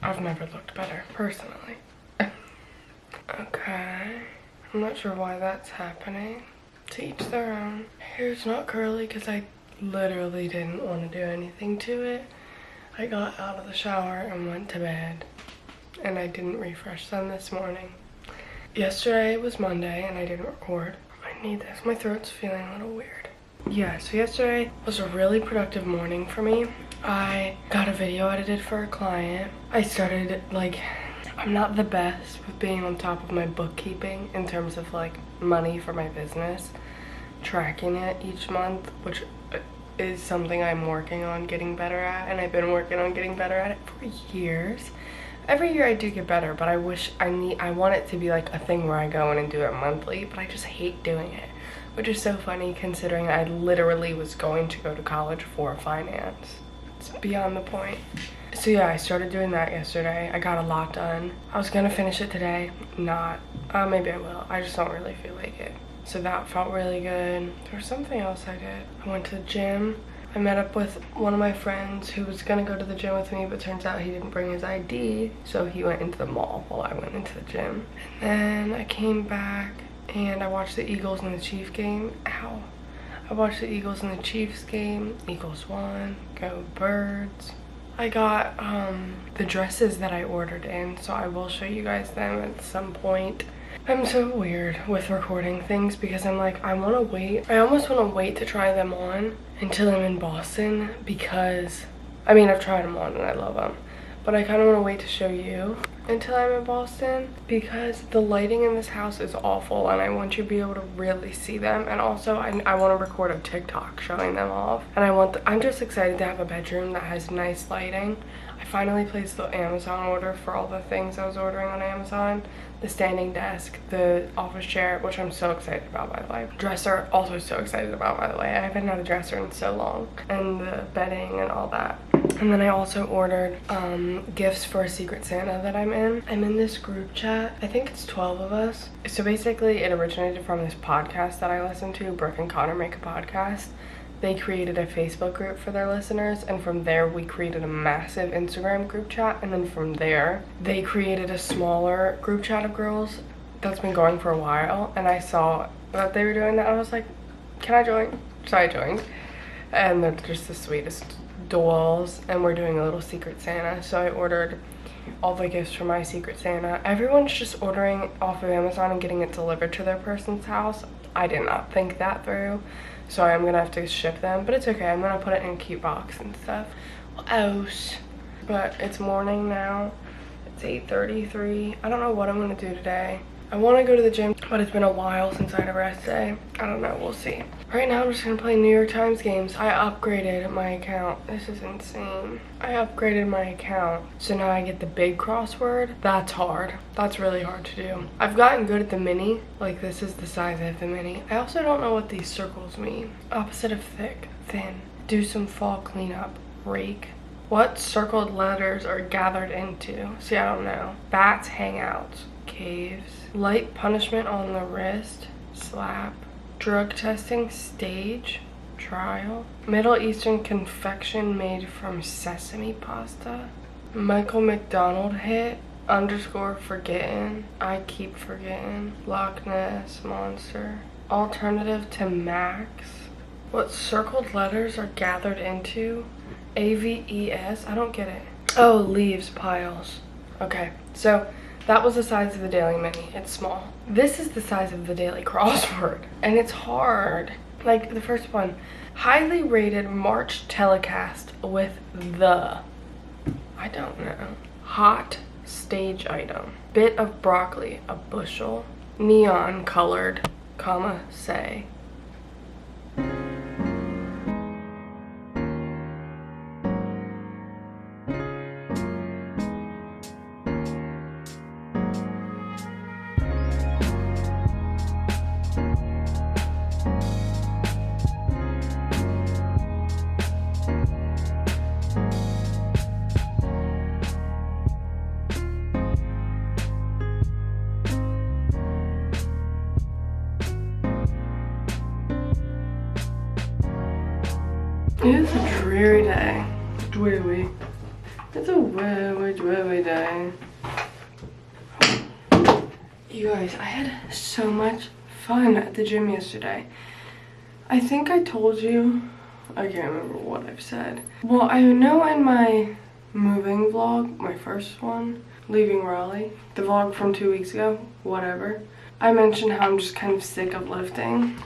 I've never looked better, personally. Okay. I'm not sure why that's happening. To each their own. Hair's not curly because I literally didn't want to do anything to it. I got out of the shower and went to bed. And I didn't refresh them this morning. Yesterday was Monday and I didn't record. I need this. My throat's feeling a little weird. Yeah, so yesterday was a really productive morning for me. I got a video edited for a client. I started, like, I'm not the best with being on top of my bookkeeping in terms of, like, money for my business. Tracking it each month, which is something I'm working on getting better at, and I've been working on getting better at it for years. Every year I do get better, but I want it to be like a thing where I go in and do it monthly, but I just hate doing it, which is so funny considering I literally was going to go to college for finance. It's beyond the point. So yeah, I started doing that yesterday. I got a lot done. I was gonna finish it today. Not. Maybe I will. I just don't really feel like it. So that felt really good. There was something else I did. I went to the gym. I met up with one of my friends who was gonna go to the gym with me, but turns out he didn't bring his ID. So he went into the mall while I went into the gym. And then I came back and I watched the Eagles and the Chiefs game. Ow. I watched the Eagles and the Chiefs game. Eagles won. Go Birds. I got the dresses that I ordered in, so I will show you guys them at some point. I'm so weird with recording things because I'm like, I almost want to wait to try them on until I'm in Boston because, I mean, I've tried them on and I love them, but I kind of want to wait to show you until I'm in Boston because the lighting in this house is awful and I want you to be able to really see them. And also I want to record a TikTok showing them off, and I'm just excited to have a bedroom that has nice lighting. I finally placed the Amazon order for all the things I was ordering on Amazon. The standing desk, the office chair, which I'm so excited about, by the way. Dresser, also so excited about, by the way. I haven't had a dresser in so long. And the bedding and all that. And then I also ordered gifts for a Secret Santa that I'm in. I'm in this group chat. I think it's 12 of us. So basically it originated from this podcast that I listen to, Brooke and Connor Make a Podcast. They created a Facebook group for their listeners, and from there we created a massive Instagram group chat, and then from there they created a smaller group chat of girls that's been going for a while, and I saw that they were doing that. I was like, can I join? So I joined, and they're just the sweetest dolls, and we're doing a little Secret Santa. So I ordered all the gifts for my Secret Santa. Everyone's just ordering off of Amazon and getting it delivered to their person's house. I did not think that through. So I'm gonna have to ship them, but it's okay. I'm gonna put it in a cute box and stuff. What else? But it's morning now. It's 8:33. I don't know what I'm gonna do today. I want to go to the gym, but it's been a while since I had a rest day. I don't know, we'll see. Right now I'm just gonna play New York Times games. I upgraded my account. This is insane. I upgraded my account, so now I get the big crossword. That's hard. That's really hard to do. I've gotten good at the mini. Like, this is the size of the mini. I also don't know what these circles mean. Opposite of thick, thin. Do some fall cleanup. Rake. What circled letters are gathered into? See, I don't know. Bats, hangouts. Caves. Light punishment on the wrist. Slap. Drug testing stage. Trial. Middle Eastern confection made from sesame pasta. Michael McDonald hit. Underscore forgetting. I keep forgetting. Loch Ness monster. Alternative to Max. What circled letters are gathered into? AVES? I don't get it. Oh, leaves, piles. Okay, so that was the size of the daily mini. It's small. This is the size of the daily crossword, and it's hard. Like the first one, highly rated March telecast with the, I don't know, hot stage item. Bit of broccoli, a bushel. Neon colored, comma, say. It's a wee day. You guys, I had so much fun at the gym yesterday. I think I told you, I can't remember what I've said. Well, I know in my moving vlog, my first one, leaving Raleigh, the vlog from 2 weeks ago, whatever, I mentioned how I'm just kind of sick of lifting.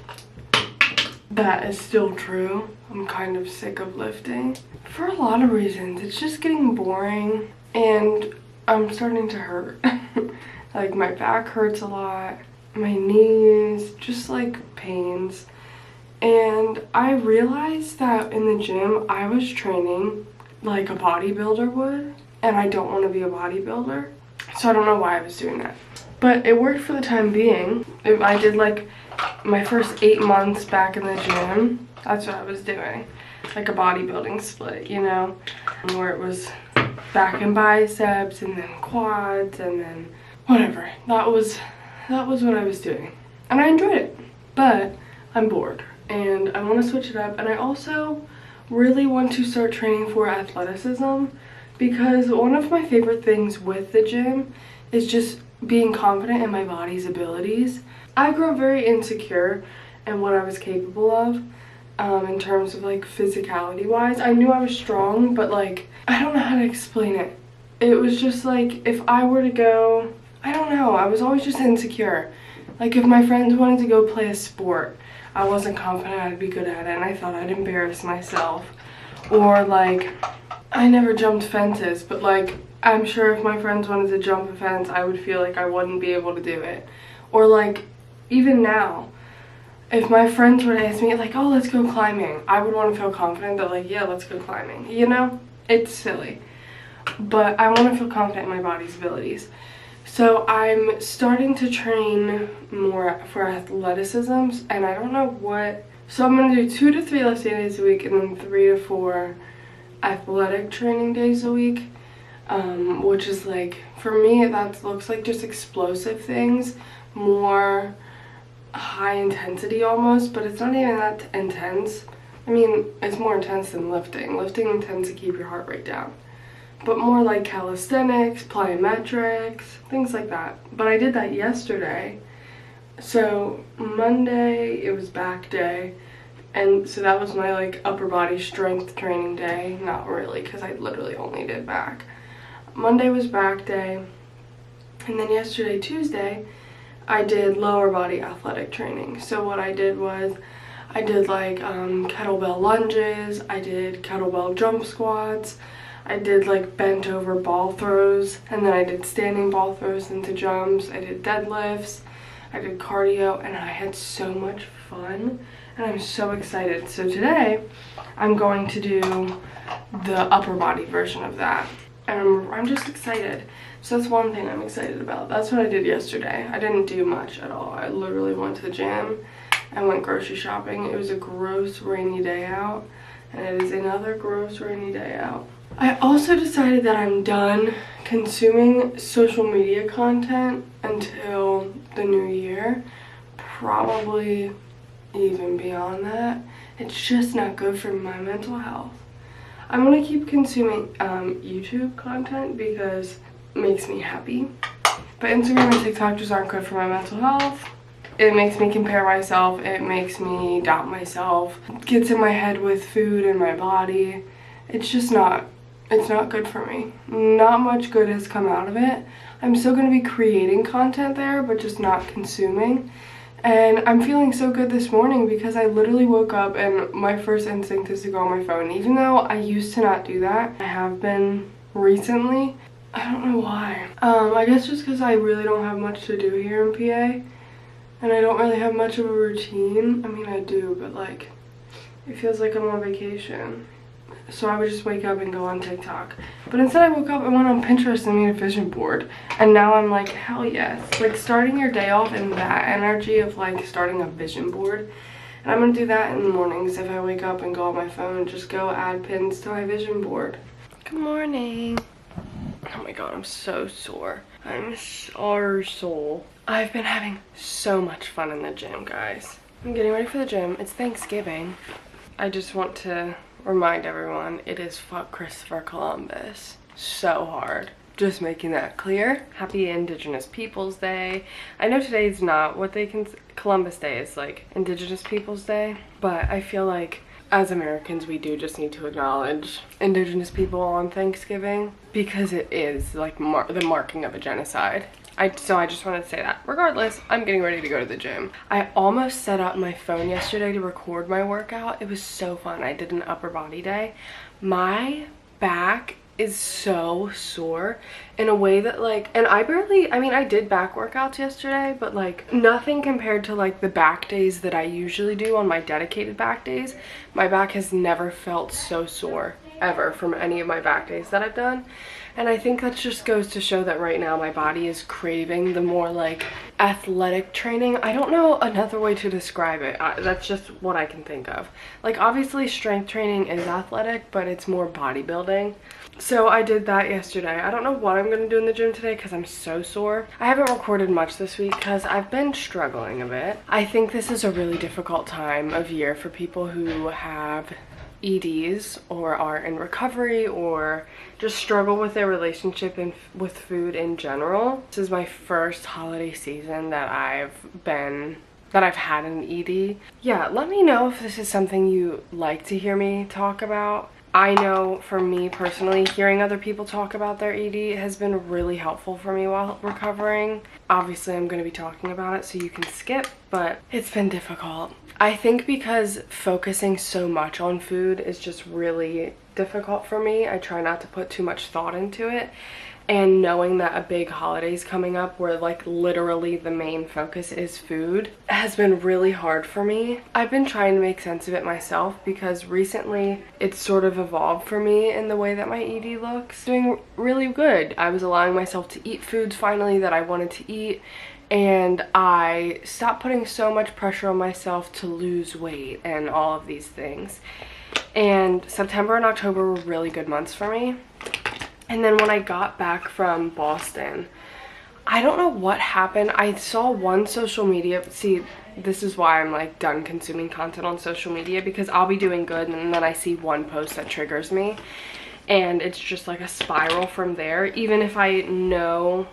That is still true. I'm kind of sick of lifting for a lot of reasons. It's just getting boring and I'm starting to hurt. Like my back hurts a lot, my knees, just like pains. And I realized that in the gym I was training like a bodybuilder would, and I don't want to be a bodybuilder. So I don't know why I was doing that. But it worked for the time being. I did like my first 8 months back in the gym. That's what I was doing. Like a bodybuilding split, you know? Where it was back and biceps and then quads and then whatever. That was what I was doing. And I enjoyed it. But I'm bored and I want to switch it up. And I also really want to start training for athleticism, because one of my favorite things with the gym is just being confident in my body's abilities. I grew up very insecure in what I was capable of in terms of like physicality wise. I knew I was strong, but like I don't know how to explain it. It was just like if I were to go, I don't know, I was always just insecure. Like if my friends wanted to go play a sport, I wasn't confident I'd be good at it and I thought I'd embarrass myself. Or like I never jumped fences, but like I'm sure if my friends wanted to jump a fence, I would feel like I wouldn't be able to do it. Or like even now, if my friends would ask me like, oh, let's go climbing, I would want to feel confident that like, yeah, let's go climbing, you know? It's silly, but I want to feel confident in my body's abilities. So I'm starting to train more for athleticism, and I don't know what. So I'm going to do 2 to 3 lifting days a week and then 3 to 4 athletic training days a week, which is like, for me, that looks like just explosive things, more high intensity almost, but it's not even that intense. I mean, it's more intense than lifting. Lifting tends to keep your heart rate down. But more like calisthenics, plyometrics, things like that. But I did that yesterday. So Monday, it was back day. And so that was my like upper body strength training day. Not really, because I literally only did back. Monday was back day. And then yesterday, Tuesday, I did lower body athletic training. So what I did was, I did like kettlebell lunges, I did kettlebell jump squats, I did like bent over ball throws, and then I did standing ball throws into jumps, I did deadlifts, I did cardio, and I had so much fun, and I'm so excited. So today, I'm going to do the upper body version of that, and I'm just excited. So that's one thing I'm excited about. That's what I did yesterday. I didn't do much at all. I literally went to the gym and went grocery shopping. It was a gross rainy day out, and it is another gross rainy day out. I also decided that I'm done consuming social media content until the new year, probably even beyond that. It's just not good for my mental health. I'm gonna keep consuming YouTube content because it makes me happy, but Instagram and TikTok just aren't good for my mental health. It makes me compare myself, it makes me doubt myself, it gets in my head with food and my body. It's just not, it's not good for me. Not much good has come out of it. I'm still going to be creating content there, but just not consuming. And I'm feeling so good this morning because I literally woke up and my first instinct is to go on my phone. Even though I used to not do that, I have been recently. I don't know why. I guess just because I really don't have much to do here in PA. And I don't really have much of a routine. I mean, I do, but like, it feels like I'm on vacation. So I would just wake up and go on TikTok. But instead I woke up and went on Pinterest and made a vision board. And now I'm like, hell yes. Like starting your day off in that energy of like starting a vision board. And I'm gonna do that in the mornings if I wake up and go on my phone. Just go add pins to my vision board. Good morning. Oh my god, I'm so sore. I'm so sore. I've been having so much fun in the gym, guys. I'm getting ready for the gym. It's Thanksgiving. I just want to remind everyone, it is fuck Christopher Columbus. So hard. Just making that clear. Happy Indigenous Peoples Day. I know today's not what they can, Columbus Day is like Indigenous Peoples Day, but I feel like as Americans we do just need to acknowledge Indigenous people on Thanksgiving because it is like the marking of a genocide. So I just wanted to say that. Regardless, I'm getting ready to go to the gym. I almost set up my phone yesterday to record my workout. It was so fun. I did an upper body day. My back is so sore in a way that like, and I did back workouts yesterday, but like nothing compared to like the back days that I usually do on my dedicated back days. My back has never felt so sore ever from any of my back days that I've done. And I think that just goes to show that right now my body is craving the more like athletic training. I don't know another way to describe it. That's just what I can think of. Like obviously strength training is athletic, but it's more bodybuilding. So I did that yesterday. I don't know what I'm going to do in the gym today because I'm so sore. I haven't recorded much this week because I've been struggling a bit. I think this is a really difficult time of year for people who have EDs or are in recovery or just struggle with their relationship with food in general. This is my first holiday season that I've had an ED. Yeah, let me know if this is something you like to hear me talk about. I know for me personally, hearing other people talk about their ED has been really helpful for me while recovering. Obviously, I'm going to be talking about it, so you can skip, but it's been difficult. I think because focusing so much on food is just really difficult for me. I try not to put too much thought into it. And knowing that a big holiday's coming up where like literally the main focus is food has been really hard for me. I've been trying to make sense of it myself because recently it's sort of evolved for me in the way that my ED looks. Doing really good. I was allowing myself to eat foods finally that I wanted to eat, and I stopped putting so much pressure on myself to lose weight and all of these things. And September and October were really good months for me. And then when I got back from Boston, I don't know what happened. I saw one social media, see, this is why I'm like done consuming content on social media, because I'll be doing good and then I see one post that triggers me and it's just like a spiral from there, even if I know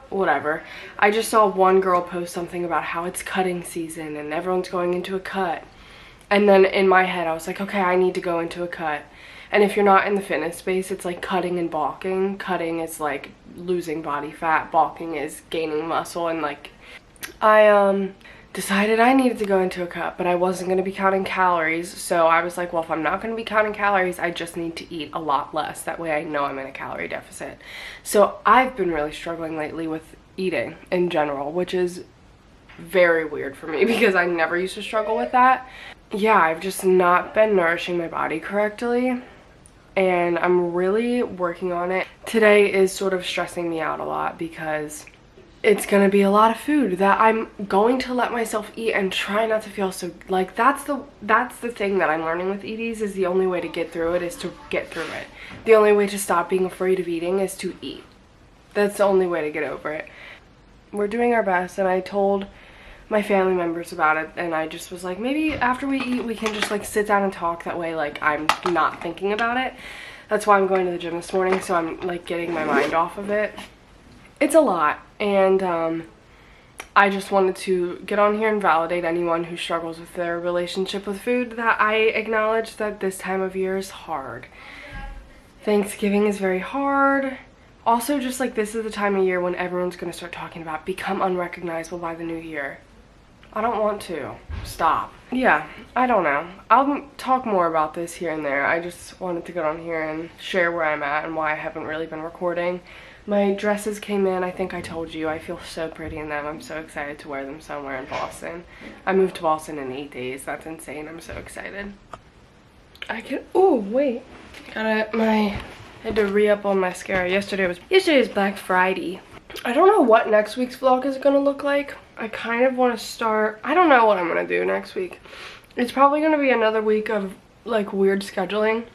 whatever. I just saw one girl post something about how it's cutting season and everyone's going into a cut. And then in my head I was like, okay, I need to go into a cut. And if you're not in the fitness space, it's like cutting and bulking. Cutting is like losing body fat. Bulking is gaining muscle. And like, I decided I needed to go into a cut, but I wasn't going to be counting calories. So I was like, well, if I'm not going to be counting calories, I just need to eat a lot less. That way I know I'm in a calorie deficit. So I've been really struggling lately with eating in general, which is very weird for me because I never used to struggle with that. Yeah, I've just not been nourishing my body correctly, and I'm really working on it. Today is sort of stressing me out a lot because it's gonna be a lot of food that I'm going to let myself eat and try not to feel so, like that's the thing that I'm learning with EDs, is the only way to get through it is to get through it. The only way to stop being afraid of eating is to eat. That's the only way to get over it. We're doing our best, and I told my family members about it, and I just was like, maybe after we eat we can just like sit down and talk, that way like I'm not thinking about it. That's why I'm going to the gym this morning, so I'm like getting my mind off of it. It's a lot, and I just wanted to get on here and validate anyone who struggles with their relationship with food, that I acknowledge that this time of year is hard. Thanksgiving is very hard. Also, just like this is the time of year when everyone's going to start talking about become unrecognizable by the new year. I don't want to. Stop. Yeah, I don't know. I'll talk more about this here and there. I just wanted to get on here and share where I'm at and why I haven't really been recording. My dresses came in, I think I told you. I feel so pretty in them. I'm so excited to wear them somewhere in Boston. I moved to Boston in 8 days. That's insane. I'm so excited. Oh, wait. I had to re-up on mascara. Yesterday was Black Friday. I don't know what next week's vlog is gonna look like. I kind of want to start, I don't know what I'm gonna do next week. It's probably gonna be another week of like weird scheduling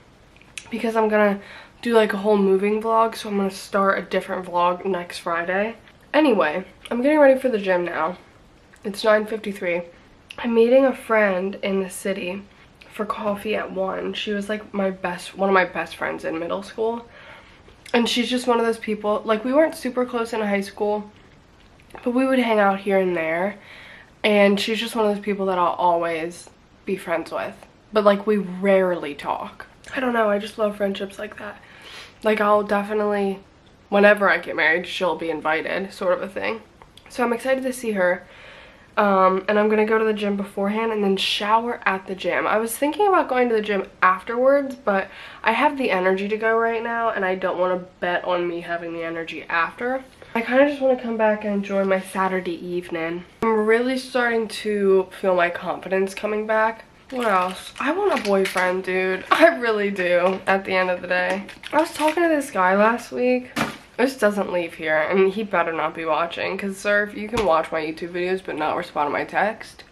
because I'm gonna do like a whole moving vlog, so I'm gonna start a different vlog next Friday. Anyway, I'm getting ready for the gym now. It's 9:53. I'm meeting a friend in the city for coffee at 1. She was like one of my best friends in middle school. And she's just one of those people, like we weren't super close in high school, but we would hang out here and there. And she's just one of those people that I'll always be friends with. But like we rarely talk. I don't know, I just love friendships like that. Like I'll definitely, whenever I get married, she'll be invited, sort of a thing. So I'm excited to see her. And I'm gonna go to the gym beforehand and then shower at the gym. I was thinking about going to the gym afterwards, but I have the energy to go right now and I don't want to bet on me having the energy after. I kind of just want to come back and enjoy my Saturday evening. I'm really starting to feel my confidence coming back. What else? I want a boyfriend, dude. I really do, at the end of the day. I was talking to this guy last week. This doesn't leave here, and he better not be watching, because sir, if you can watch my YouTube videos but not respond to my text,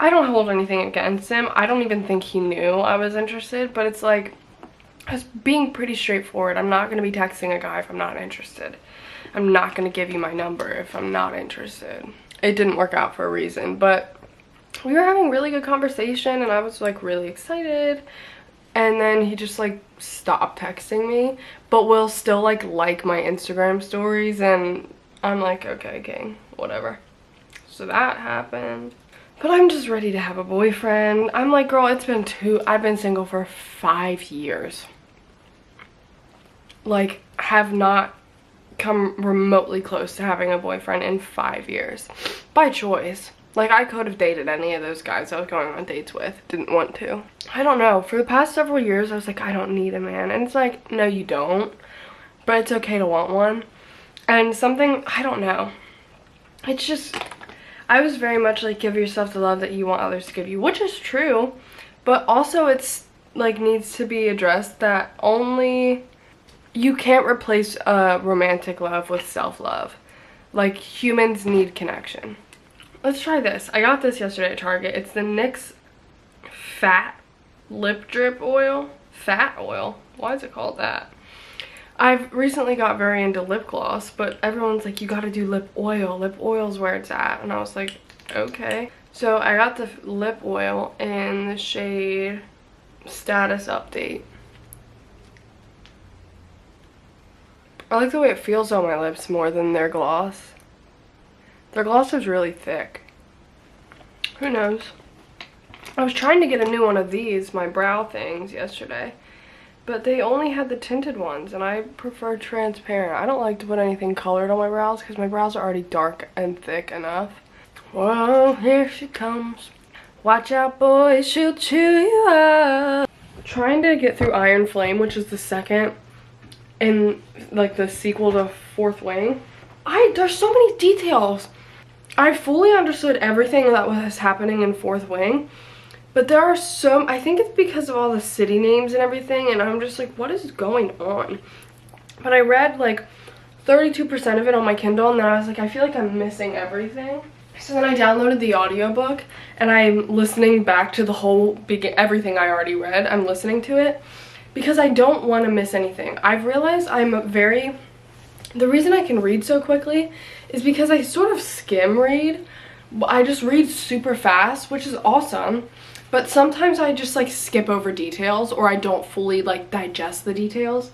I don't hold anything against him. I don't even think he knew I was interested, but it's like, I was being pretty straightforward. I'm not going to be texting a guy if I'm not interested. I'm not going to give you my number if I'm not interested. It didn't work out for a reason, but we were having really good conversation, and I was like really excited. And then he just like stopped texting me, but will still like my Instagram stories, and I'm like, okay, king, whatever. So that happened. But I'm just ready to have a boyfriend. I'm like, girl, I've been single for 5 years. Like, have not come remotely close to having a boyfriend in 5 years. By choice. Like, I could have dated any of those guys I was going on dates with. Didn't want to. I don't know. For the past several years, I was like, I don't need a man. And it's like, no, you don't. But it's okay to want one. And something, I don't know. It's just, I was very much like, give yourself the love that you want others to give you. Which is true. But also, it's, like, needs to be addressed that only, you can't replace romantic love with self-love. Like, humans need connection. Let's try this. I got this yesterday at Target. It's the NYX Fat Lip Drip Oil. Fat oil? Why is it called that? I've recently got very into lip gloss, but everyone's like, you gotta do lip oil. Lip oil's where it's at. And I was like, okay. So I got the lip oil in the shade Status Update. I like the way it feels on my lips more than their gloss. Their gloss is really thick. Who knows? I was trying to get a new one of these, my brow things, yesterday. But they only had the tinted ones, and I prefer transparent. I don't like to put anything colored on my brows because my brows are already dark and thick enough. Whoa, here she comes. Watch out, boys, she'll chew you up. Trying to get through Iron Flame, which is the second in, like, the sequel to Fourth Wing. There's so many details. I fully understood everything that was happening in Fourth Wing, but there are I think it's because of all the city names and everything, and I'm just like, what is going on? But I read like 32% of it on my Kindle, and then I was like, I feel like I'm missing everything. So then I downloaded the audiobook, and I'm listening back to the whole everything I already read. I'm listening to it because I don't want to miss anything. I've realized the reason I can read so quickly is because I sort of skim read. I just read super fast, which is awesome. But sometimes I just like skip over details, or I don't fully like digest the details.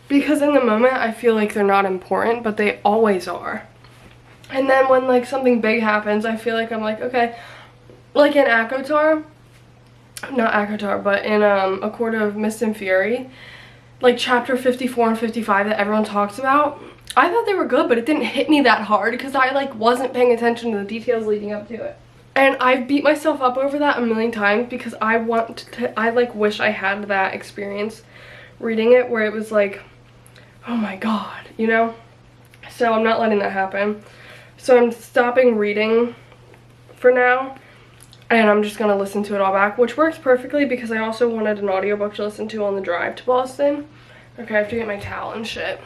Because in the moment I feel like they're not important, but they always are. And then when like something big happens, I feel like I'm like, okay. Like in ACOTAR, not ACOTAR, but in A Court of Mist and Fury, like chapter 54 and 55 that everyone talks about, I thought they were good, but it didn't hit me that hard because I like wasn't paying attention to the details leading up to it. And I've beat myself up over that a million times because I like wish I had that experience reading it where it was like, oh my god, you know? So I'm not letting that happen. So I'm stopping reading for now, and I'm just gonna listen to it all back, which works perfectly because I also wanted an audiobook to listen to on the drive to Boston. Okay, I have to get my towel and shit.